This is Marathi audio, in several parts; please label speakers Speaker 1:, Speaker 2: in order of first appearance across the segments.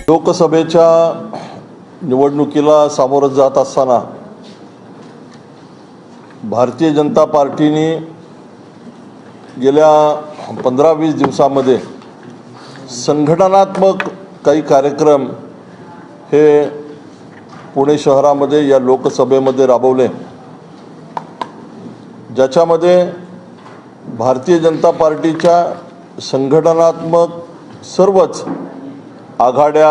Speaker 1: लोकसभेच्या निवडणुकीला सामोरं जात असताना भारतीय जनता पार्टीने गेल्या 15-20 दिवसांमध्ये संघटनात्मक काही कार्यक्रम हे पुणे शहरामध्ये या लोकसभेमध्ये राबवले, ज्याच्यामध्ये भारतीय जनता पार्टीच्या संघटनात्मक सर्वच आघाड्या,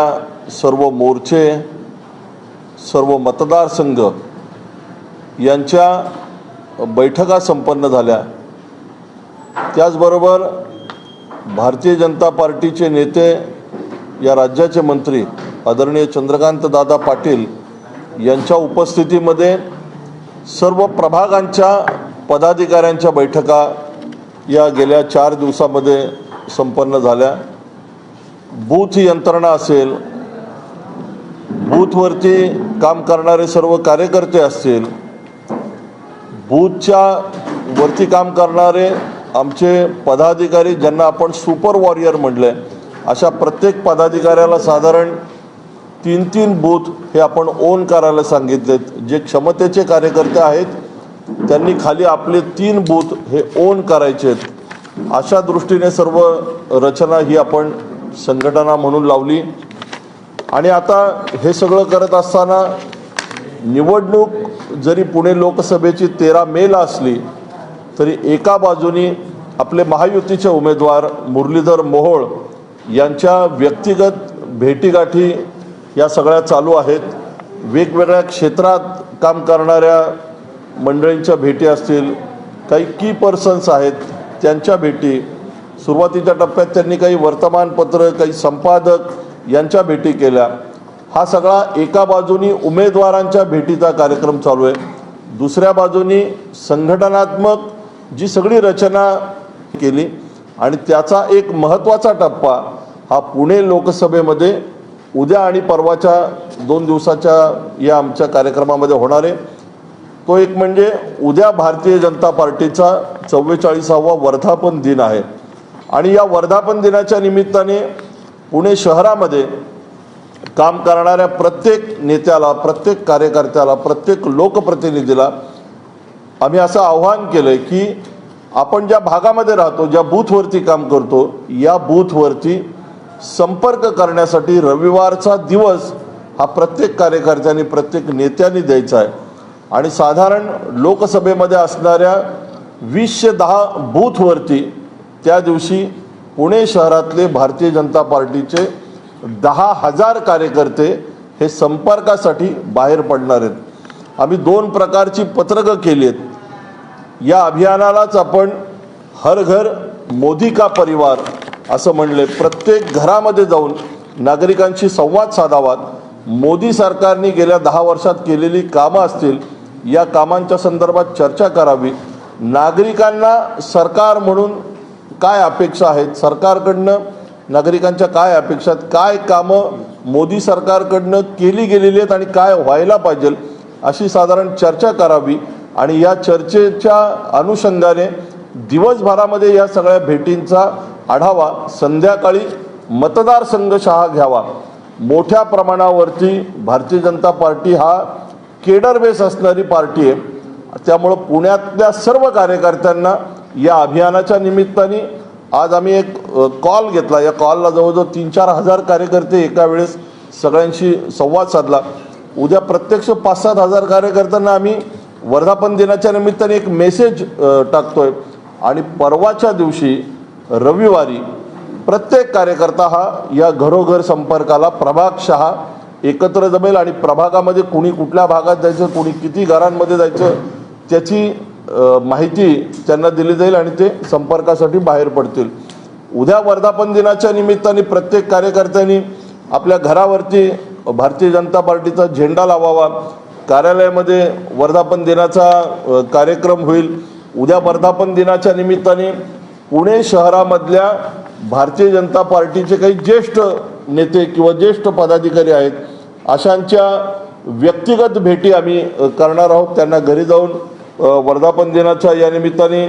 Speaker 1: सर्व मोर्चे, सर्व मतदारसंघ यांच्या बैठका संपन्न झाल्या। त्याचबरोबर भारतीय जनता पार्टीचे नेते, या राज्याचे मंत्री आदरणीय चंद्रकांत दादा पाटील यांच्या उपस्थितीमध्ये सर्व प्रभागांच्या पदाधिकाऱ्यांच्या बैठका या गेल्या 4 दिवसांमध्ये संपन्न झाल्या। बूथ यंत्रणा असेल, बूथवरती काम करणारे सर्व कार्यकर्ते असतील, बूथच्या वरती काम करणारे आमचे पदाधिकारी ज्यांना आपण सुपर वॉरियर म्हटले, अशा प्रत्येक पदाधिकाऱ्याला साधारण 3-3 बूथ हे आपण ओन करायला सांगितलेत। जे क्षमतेचे कार्यकर्ते आहेत त्यांनी खाली आपले 3 बूथ हे ओन करायचे आहेत। अशा दृष्टीने सर्व रचना ही आपण संघटना म्हणून लावली। आणि आता हे सगळं करत असताना निवडणूक जरी पुणे लोकसभेची 13 मेला असली तरी एका बाजूनी आपले महायुतीचे उमेदवार मुरलीधर मोहोळ यांच्या व्यक्तिगत भेटीगाठी या सगळ्या चालू आहेत। वेगवेगळ्या क्षेत्रात काम करणाऱ्या मंडळींच्या भेटी असतील, काही की पर्सन्स आहेत त्यांच्या भेटी, सुरुवातीच्या टप्प्यात त्यांनी काही वर्तमानपत्र, काही संपादक यांच्या भेटी केल्या। हा सगळा एका बाजूनी उमेदवारांच्या भेटीचा कार्यक्रम चालू आहे, दुसऱ्या बाजूनी संघटनात्मक जी सगळी रचना केली आणि त्याचा एक महत्त्वाचा टप्पा हा पुणे लोकसभेमध्ये उद्या आणि परवाच्या 2 दिवसाच्या या आमच्या कार्यक्रमामध्ये होणार आहे। तो एक म्हणजे उद्या भारतीय जनता पार्टीचा 44वा वर्धापन दिन आहे आणि या वर्धापन दिनाच्या निमित्ताने पुणे शहरामध्ये काम करणाऱ्या प्रत्येक नेत्याला, प्रत्येक कार्यकर्त्याला, प्रत्येक लोकप्रतिनिधीला आम्ही असं आव्हान केलं की आपण ज्या भागामध्ये राहतो, ज्या बूथवरती काम करतो, या बूथवरती संपर्क करण्यासाठी रविवारचा दिवस हा प्रत्येक कार्यकर्त्यांनी, प्रत्येक नेत्यांनी द्यायचा आहे। आणि साधारण लोकसभेमध्ये असणाऱ्या 2010 बूथवरती त्या दिवशी पुणे शहरातले भारतीय जनता पार्टीचे 10,000 कार्यकर्ते हे संपर्कासाठी बाहेर पडणार आहेत। आम्ही 2 प्रकारची पत्रकं केली आहेत। या अभियानालाच आपण हर घर मोदी का परिवार असं म्हणले। प्रत्येक घरामध्ये जाऊन नागरिकांशी संवाद साधावा, मोदी सरकारने गेल्या 10 वर्षात केलेली कामं असतील या कामांच्या संदर्भात चर्चा करावी, नागरिकांना सरकार म्हणून काय अपेक्षा आहेत, सरकारकडनं नागरिकांच्या काय अपेक्षा आहेत, काय कामं मोदी सरकारकडनं केली गेलेली आहेत आणि काय व्हायला पाहिजे अशी साधारण चर्चा करावी। आणि या चर्चेच्या अनुषंगाने दिवसभरामध्ये या सगळ्या भेटींचा आढावा संध्याकाळी मतदारसंघशः घ्यावा। मोठ्या प्रमाणावरती भारतीय जनता पार्टी हा केडर बेस असणारी पार्टी आहे, त्यामुळं पुण्यातल्या सर्व कार्यकर्त्यांना या अभियानाच्या निमित्ताने आज आम्ही एक कॉल घेतला। या कॉलला जवळजवळ 3-4 हजार कार्यकर्ते एका वेळेस सगळ्यांशी संवाद साधला। उद्या प्रत्यक्ष 5-7 हजार कार्यकर्त्यांना आम्ही वर्धापन दिनाच्या निमित्ताने एक मेसेज टाकतोय आणि परवाच्या दिवशी रविवारी प्रत्येक कार्यकर्ता हा या घरोघर संपर्काला प्रभागशः एकत्र जमेल आणि प्रभागामध्ये कुणी कुठल्या भागात जायचं, कुणी किती घरांमध्ये जायचं त्याची माहिती त्यांना दिली जाईल आणि ते संपर्कासाठी बाहेर पडतील। उद्या वर्धापन दिनाच्या निमित्ताने प्रत्येक कार्यकर्त्यांनी आपल्या घरावरती भारतीय जनता पार्टीचा झेंडा लावावा। कार्यालयामध्ये वर्धापन दिनाचा कार्यक्रम होईल। उद्या वर्धापन दिनाच्या निमित्ताने पुणे शहरामधल्या भारतीय जनता पार्टीचे काही ज्येष्ठ नेते किंवा ज्येष्ठ पदाधिकारी आहेत, अशांच्या व्यक्तिगत भेटी आम्ही करणार आहोत। त्यांना घरी जाऊन वर्धापन दिनाच्या या निमित्ताने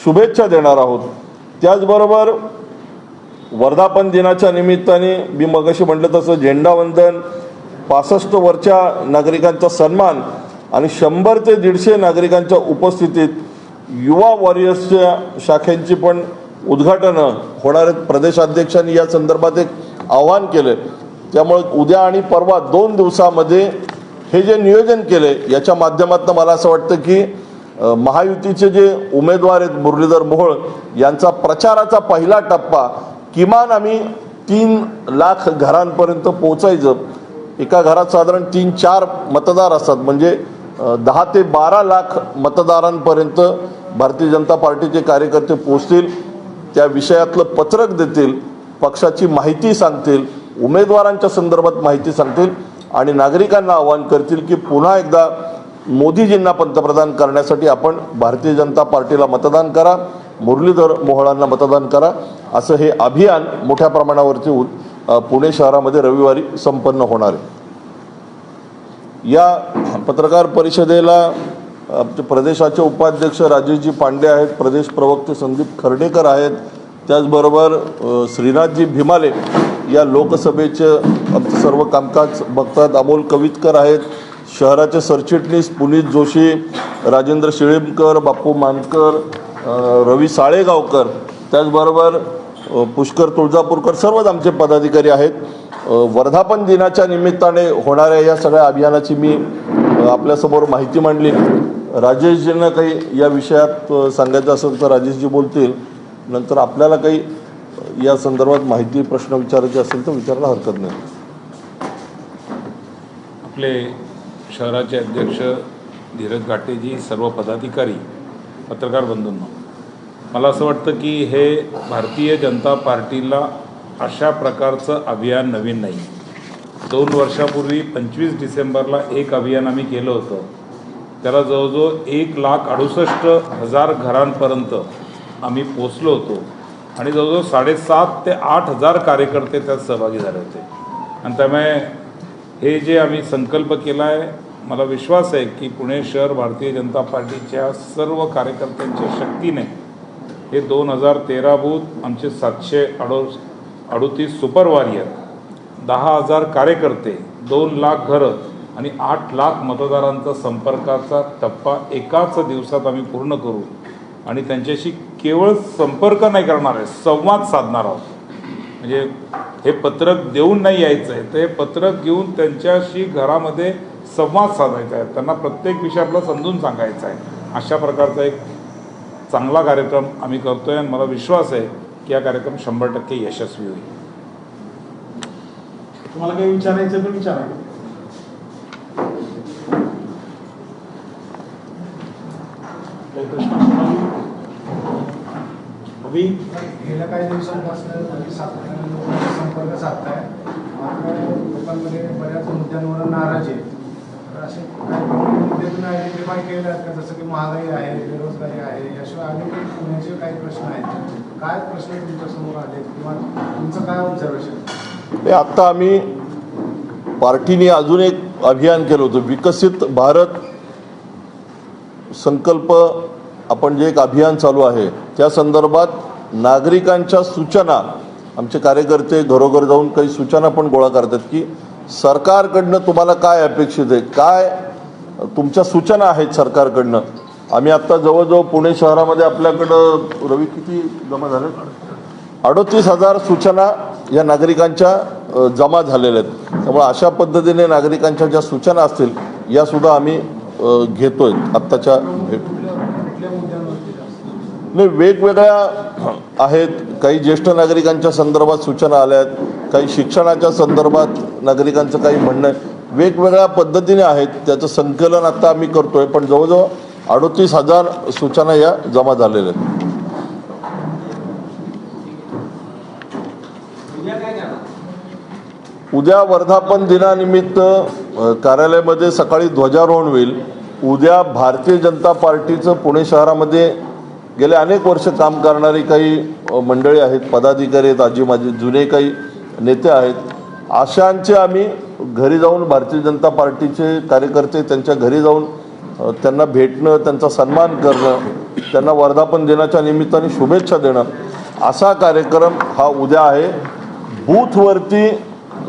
Speaker 1: शुभेच्छा देणार आहोत। त्याचबरोबर वर्धापन दिनाच्या निमित्ताने मी मगाशी म्हटलं तसं झेंडावंदन, 65 वर्षा नागरिकांचा सन्मान आणि 100 ते 150 नागरिकांच्या उपस्थितीत युवा वॉरियर्सच्या शाखेंची पण उद्घाटन होणार आहेत. प्रदेशाध्यक्षांनी या संदर्भात एक आवाहन केलं. त्यामुळे उद्या आणि परवा 2 दिवसामध्ये हे जे नियोजन केले याच्या माध्यमातून मला असं वाटतं की महायुतीचे जे उमेदवार आहेत मुरलीधर मोहोळ यांचा प्रचाराचा पहिला टप्पा किमान आम्ही 3 लाख घरांपर्यंत पोहोचायचं. एका घरात साधारण 3-4 मतदार असतात, म्हणजे 10 ते 12 लाख मतदारांपर्यंत भारतीय जनता पार्टीचे कार्यकर्ते पोहोचतील. त्या विषयातलं पत्रक देतील, पक्षाची माहिती सांगतील, उमेदवारांच्या संदर्भात माहिती सांगतील आणि नागरिकांना आवाहन करतील की पुन्हा एकदा मोदीजींना पंतप्रधान करण्यासाठी आपण भारतीय जनता पार्टीला मतदान करा, मुरलीधर मोहोळांना मतदान करा. असं हे अभियान मोठ्या प्रमाणावरती पुणे शहरामध्ये रविवारी संपन्न होणार आहे. या पत्रकार परिषदेला आमचे प्रदेशाचे उपाध्यक्ष राजेशजी पांडे आहेत, प्रदेश प्रवक्ते संदीप खर्डेकर आहेत, त्याचबरोबर श्रीनाथजी भीमाले या लोकसभेचे आमचे सर्व कामकाज बघतात, अमोल कवितकर आहेत, शहराचे सरचिटणीस पुनीत जोशी, राजेंद्र शिळेमकर, बापू मानकर, रवी साळेगावकर, त्याचबरोबर पुष्कर तुळजापूरकर, सर्वच आमचे पदाधिकारी आहेत. वर्धापन दिनाच्या निमित्ताने होणाऱ्या या सगळ्या अभियानाची मी आपल्यासमोर माहिती मांडली. राजेशजींना काही या विषयात सांगायचं असेल तर राजेशजी बोलतील. नंतर आपल्याला काही या संदर्भात माहिती प्रश्न विचारायचे असेल तर विचारायला हरकत नाही.
Speaker 2: आपले शहराचे अध्यक्ष धीरज घाटेजी, सर्व पदाधिकारी, पत्रकार बंधूंनो, मला असं वाटतं की हे भारतीय जनता पार्टीला अशा प्रकारचं अभियान नवीन नाही. 2 वर्षापूर्वी 25 डिसेंबरला एक अभियान आम्ही केलं होतं. त्याला जवळजवळ 1,68,000 घरांपर्यंत आम्ही पोचलो होतो आणि जवळजवळ 7,500 ते 8,000 कार्यकर्ते त्यात सहभागी झाले होते. आणि त्यामुळे हे जे आम्ही संकल्प केला आहे, मला विश्वास आहे की पुणे शहर भारतीय जनता पार्टीच्या सर्व कार्यकर्त्यांच्या शक्तीने हे 2013 बूथ, आमचे 738 सुपर वॉरियर, 10,000 कार्यकर्ते, 2 लाख घरं आणि 8 लाख मतदारांचा संपर्काचा टप्पा एकाच दिवसात आम्ही पूर्ण करू. आणि त्यांच्याशी केवळ संपर्क नाही करणार आहे, संवाद साधणार आहोत. म्हणजे हे पत्रक देऊन नाही यायचं आहे, तर हे पत्रक घेऊन त्यांच्याशी घरामध्ये संवाद साधायचा आहे, त्यांना प्रत्येक विषय आपला समजून सांगायचा आहे. अशा प्रकारचा एक चांगला कार्यक्रम आम्ही करतो आहे आणि मला विश्वास आहे की हा कार्यक्रम 100% यशस्वी होईल.
Speaker 3: तुम्हाला काही विचारायचं तर विचारा. काही प्रश्न गेल्या काही दिवसांपासून संपर्क साधताय, मात्र लोकांमध्ये बऱ्याच मुद्द्यांवर नाराजी आहे. तर असे काही मुद्दे तुम्ही आयडेंटिफाय केले आहेत का? जसं की महागाई आहे, बेरोजगारी आहे, याशिवाय अनेक पुण्याचे काही प्रश्न आहेत. काय प्रश्न तुमच्यासमोर आले किंवा तुमचं काय ऑब्झर्वेशन?
Speaker 1: आत्ता आम्ही पार्टीने अजून एक अभियान केलं होतं, विकसित भारत संकल्प. आपण जे एक अभियान चालू आहे त्या संदर्भात नागरिकांच्या सूचना, आमचे कार्यकर्ते घरोघर जाऊन काही सूचना पण गोळा करतात की सरकारकडनं तुम्हाला काय अपेक्षित आहे, काय तुमच्या सूचना आहेत सरकारकडनं. आम्ही आत्ता जवळजवळ पुणे शहरामध्ये आपल्याकडं रवी किती जमा झाले, 38,000 सूचना या नागरिकांच्या जमा झालेल्या आहेत. त्यामुळे अशा पद्धतीने नागरिकांच्या ज्या सूचना असतील यासुद्धा आम्ही घेतोय आत्ताच्या भेट. नाही, वेगवेगळ्या आहेत. काही ज्येष्ठ नागरिकांच्या संदर्भात सूचना आल्या आहेत, काही शिक्षणाच्या संदर्भात नागरिकांचं काही म्हणणं आहे, वेगवेगळ्या पद्धतीने आहेत. त्याचं संकलन आता आम्ही करतोय, पण जवळजवळ 38,000 सूचना या जमा झालेल्या आहेत. उद्या वर्धापन दिनानिमित्त कार्यालयामध्ये सकाळी ध्वजारोहण होईल. उद्या भारतीय जनता पार्टीचं पुणे शहरामध्ये गेले अनेक वर्ष काम करणारी काही मंडळी आहेत, पदाधिकारी आहेत, आजी माझे जुने काही नेते आहेत. अशांचे आम्ही घरी जाऊन भारतीय जनता पार्टीचे कार्यकर्ते त्यांच्या घरी जाऊन त्यांना भेटणं, त्यांचा सन्मान करणं, त्यांना वर्धापन दिनाच्या निमित्ताने शुभेच्छा देणं असा कार्यक्रम हा उद्या आहे. बूथवरती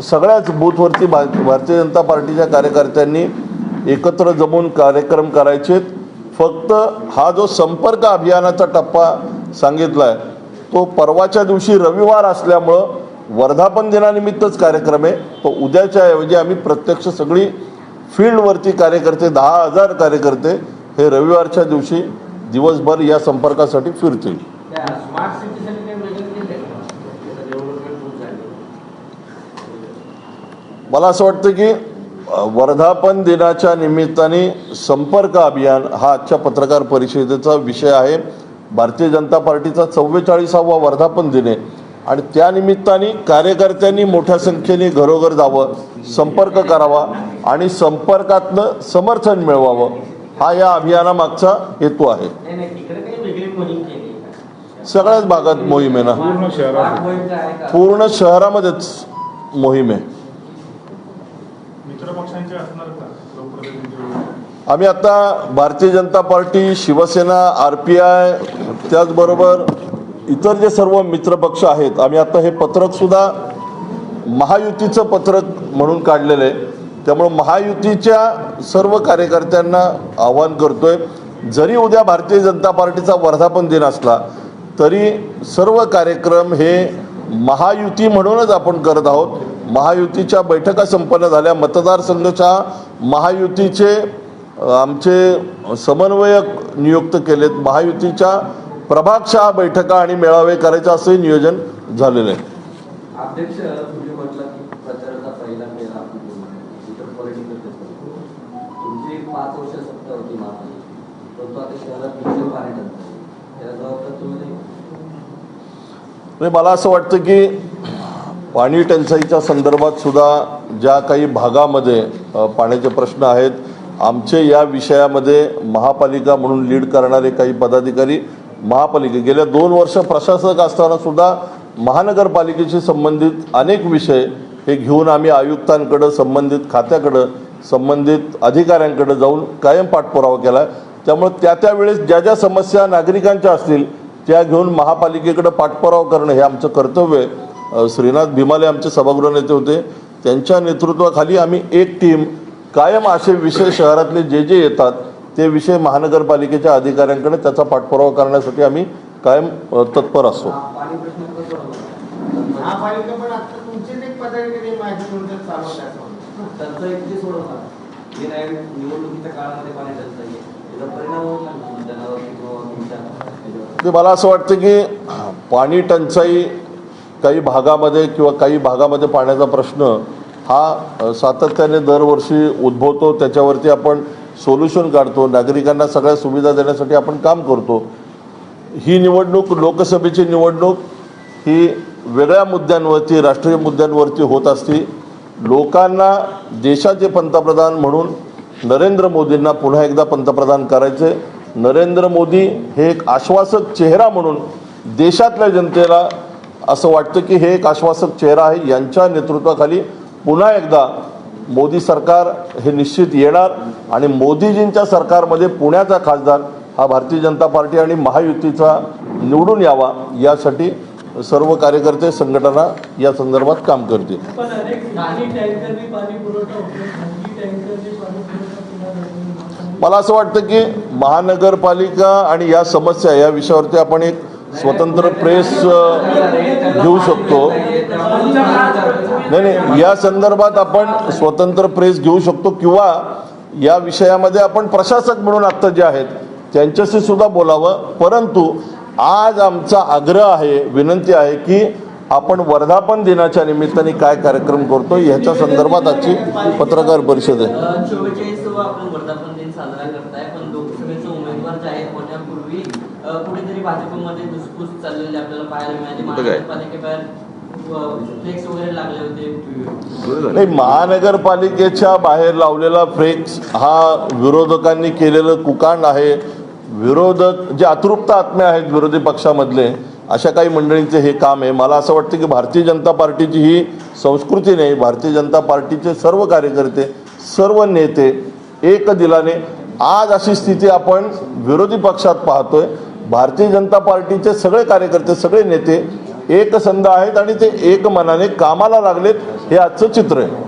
Speaker 1: सगळ्याच बूथवरती भारतीय जनता पार्टीच्या कार्यकर्त्यांनी एकत्र जमून कार्यक्रम करायचे. फक्त हा जो संपर्क अभियानाचा टप्पा सांगितला आहे तो परवाच्या दिवशी रविवार असल्यामुळं वर्धापन दिनानिमित्तच कार्यक्रम आहे. तो उद्याच्या ऐवजी आम्ही प्रत्यक्ष सगळी फील्डवरती कार्यकर्ते 10,000 कार्यकर्ते हे रविवारच्या दिवशी दिवसभर या संपर्कासाठी फिरतील.
Speaker 4: स्मार्ट सिटीसाठी काही वेगळं केलं आहे का?
Speaker 1: मला असं वाटतं की वर्धापन दिनाच्या निमित्ताने संपर्क अभियान हा आजच्या पत्रकार परिषदेचा विषय आहे. भारतीय जनता पार्टीचा 44वा वर्धापन दिन आहे आणि त्या निमित्ताने कार्यकर्त्यांनी मोठ्या संख्येने घरोघर जावं, संपर्क करावा आणि संपर्कातनं समर्थन मिळवावं हा या अभियानामागचा हेतू आहे.
Speaker 4: नाही, तिकडे काही वेगळी मोहीम केली आहे का?
Speaker 1: सगळ्याच भागात मोहीम आहे ना,
Speaker 2: पूर्ण शहरात
Speaker 4: मोहीम काय आहे का?
Speaker 1: पूर्ण शहरामध्येच मोहीम आहे.
Speaker 3: मित्रपक्षांचे असणार का लोकप्रतिनिधी?
Speaker 1: आम्ही आता भारतीय जनता पार्टी, शिवसेना, RPI त्याचबरोबर इतर जे सर्व मित्रपक्ष आहेत, आम्ही आता हे पत्रकसुद्धा महायुतीचं पत्रक म्हणून काढलेलं आहे. त्यामुळं महायुतीच्या सर्व कार्यकर्त्यांना आवाहन करतोय, जरी उद्या भारतीय जनता पार्टीचा वर्धापन दिन असला तरी सर्व कार्यक्रम हे महायुती म्हणूनच आपण करत आहोत. महायुतीच्या बैठका संपन्न झाल्या, मतदारसंघाच्या महायुतीचे आमचे समन्वयक नियुक्त केलेत, महायुतीच्या प्रभागशहा बैठका आणि मेळावे करायचं असंही नियोजन झालेलं आहे.
Speaker 4: अध्यक्ष तुम्ही म्हटलं की प्रचाराचा पहिला फेर आपण इतर पॉलिटिकल तुमची 5 वर्ष सत्ता होती महापालिका, परंतु आता शहरात भीषण पाणी टंचाई, त्याला जबाबदार तुम्ही नाही?
Speaker 1: म्हणजे मला असं वाटतं की पाणी टंचाईच्या संदर्भात सुद्धा ज्या काही भागामध्ये पाण्याचे प्रश्न आहेत, आमचे या विषयामध्ये महापालिका म्हणून लीड करणारे काही पदाधिकारी महापालिका गेल्या 2 वर्ष प्रशासक असताना सुद्धा महानगरपालिकेशी संबंधित अनेक विषय हे घेऊन आम्ही आयुक्तांकडं, संबंधित खात्याकडं, संबंधित अधिकाऱ्यांकडे जाऊन कायम पाठपुरावा केला आहे. त्यामुळे त्या वेळेस ज्या ज्या समस्या नागरिकांच्या असतील त्या घेऊन महापालिकेकडे पाठपुरावा करणं हे आमचं कर्तव्य आहे. श्रीनाथ भीमाले आमचे सभागृह नेते होते, त्यांच्या नेतृत्वाखाली आम्ही एक टीम कायम असे विषय शहरातले जे येतात ते विषय महानगरपालिकेच्या अधिकाऱ्यांकडे त्याचा पाठपुरावा करण्यासाठी आम्ही कायम तत्पर असतो.
Speaker 4: पाणी प्रश्न कसं सोडवणार?
Speaker 3: महापालिका पण आता तुमचीच एक पदाधिकारी माहिती तुमच्यात चालवत आहे असं म्हणतात.
Speaker 4: टंचाई किती सोडवणार? हे नाही निवडणुकीच्या काळामध्ये पाणी टंचाई आहे, त्याचा परिणाम होईल ना मतदानावर किंवा तुमच्या ह्याच्यावर?
Speaker 1: ते मला असं वाटतं की पाणी टंचाई काही भागामध्ये किंवा काही भागामध्ये पाण्याचा प्रश्न हा सातत्याने दरवर्षी उद्भवतो, त्याच्यावरती आपण सोल्युशन काढतो, नागरिकांना सगळ्या सुविधा देण्यासाठी आपण काम करतो. ही निवडणूक, लोकसभेची निवडणूक ही वेगळ्या मुद्द्यांवरती, राष्ट्रीय मुद्द्यांवरती होत असते. लोकांना देशाचे पंतप्रधान म्हणून नरेंद्र मोदींना पुन्हा एकदा पंतप्रधान करायचे. नरेंद्र मोदी हे एक आश्वासक चेहरा म्हणून देशातल्या जनतेला असं वाटतं की हे एक आश्वासक चेहरा आहे. यांच्या नेतृत्वाखाली पुन्हा एकदा मोदी सरकार हे निश्चित येणार आणि मोदीजींच्या सरकारमध्ये पुण्याचा खासदार हा भारतीय जनता पार्टी आणि महायुतीचा निवडून यावा, यासाठी सर्व कार्यकर्ते, संघटना या संदर्भात काम करतील.
Speaker 5: पण अनेक ठिकाणी टँकरनी पाणी पुरवठा होतो, खाजगी टँकरनी पाणी पुरवठा पुन्हा होतो.
Speaker 1: मला असं वाटतं की महानगरपालिका आणि या समस्या या विषयावरती आपण एक स्वतंत्र प्रेस घेऊ शकतो. नाही, या संदर्भात आपण स्वतंत्र प्रेस घेऊ शकतो किंवा या विषयामध्ये आपण प्रशासक म्हणून आत्ता जे आहेत त्यांच्याशी सुद्धा बोलावं. परंतु आज आमचा आग्रह आहे, विनंती आहे की आपण वर्धापन दिनाच्या निमित्ताने काय कार्यक्रम करतो ह्याच्या संदर्भात आजची पत्रकार परिषद आहे.
Speaker 4: 44वा आपण वर्धापन दिन साजरा करताय, पण लोकसभेचे उमेदवार जाहीर होण्यापूर्वी कुठेतरी भाजपमध्ये धुसफूस चाललेली आपल्याला पाहायला मिळाली. महानगरपालिकेबाहेर फ्लेक्स वगैरे लागले होते.
Speaker 1: नाही, महानगरपालिकेच्या बाहेर लावलेला फ्लेक्स हा विरोधकांनी केलेलं कुकांड आहे. विरोधक जे अतृप्त आत्मे आहेत विरोधी पक्षामधले, अशा काही मंडळींचे हे काम आहे. मला असं वाटतं की भारतीय जनता पार्टीची ही संस्कृती नाही. भारतीय जनता पार्टीचे सर्व कार्यकर्ते, सर्व नेते एक दिलाने आज अशी स्थिती आपण विरोधी पक्षात पाहतोय भारतीय जनता पार्टीचे सगळे कार्यकर्ते, सगळे नेते एकसंध आहेत आणि ते एक मनाने कामाला लागलेत, हे आजचं चित्र आहे.